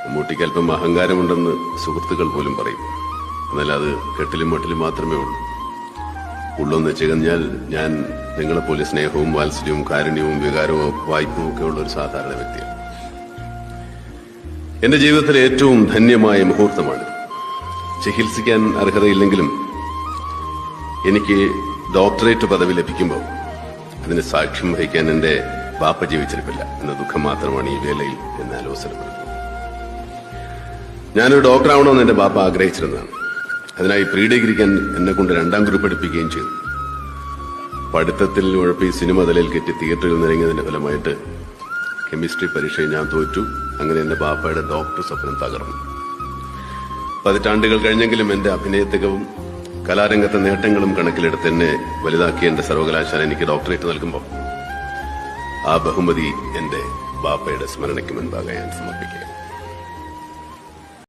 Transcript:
മമ്മൂട്ടിക്ക് അല്പം അഹങ്കാരമുണ്ടെന്ന് സുഹൃത്തുക്കൾ പോലും പറയും. എന്നാൽ അത് കെട്ടിലും മട്ടിലും മാത്രമേ ഉള്ളൂ. ഉള്ളൊന്ന് ചികഞ്ഞാൽ ഞാൻ നിങ്ങളെപ്പോലെ സ്നേഹവും വാത്സല്യവും കാരുണ്യവും വികാരവും വായ്പവും ഒക്കെ ഉള്ള ഒരു സാധാരണ വ്യക്തിയാണ്. എന്റെ ജീവിതത്തിലെ ഏറ്റവും ധന്യമായ മുഹൂർത്തമാണ്. ചികിത്സിക്കാൻ അർഹതയില്ലെങ്കിലും എനിക്ക് ഡോക്ടറേറ്റ് പദവി ലഭിക്കുമ്പോൾ അതിന് സാക്ഷ്യം വഹിക്കാൻ എന്റെ ബാപ്പ ജീവിച്ചിരിപ്പില്ല എന്ന ദുഃഖം മാത്രമാണ് ഈ വേളയിൽ എന്നെ അലോസരപ്പെടുന്നത്. ഞാനൊരു ഡോക്ടറാവണമെന്ന് എന്റെ ബാപ്പ ആഗ്രഹിച്ചിരുന്നതാണ്. അതിനായി പ്രീ ഡിഗ്രിക്കാൻ എന്നെ കൊണ്ട് 2ാം ഗ്രൂപ്പ് എടുപ്പിക്കുകയും ചെയ്തു. പഠിത്തത്തിൽ ഉഴപ്പി സിനിമ തലയിൽ കെറ്റി തിയേറ്ററിൽ നിറങ്ങിയതിന്റെ ഫലമായിട്ട് കെമിസ്ട്രി പരീക്ഷയിൽ ഞാൻ തോറ്റു. അങ്ങനെ എന്റെ ബാപ്പയുടെ ഡോക്ടർ സ്വപ്നം തകർന്നു. പതിറ്റാണ്ടുകൾ കഴിഞ്ഞെങ്കിലും എന്റെ അഭിനയത്തികവും കലാരംഗത്തെ നേട്ടങ്ങളും കണക്കിലെടുത്ത് എന്നെ വലുതാക്കിയ എന്റെ സർവകലാശാല എനിക്ക് ഡോക്ടറേറ്റ് നൽകുമ്പോൾ ആ ബഹുമതി എന്റെ ബാപ്പയുടെ സ്മരണയ്ക്ക് മുൻപാകെ ഞാൻ സമർപ്പിക്കുക.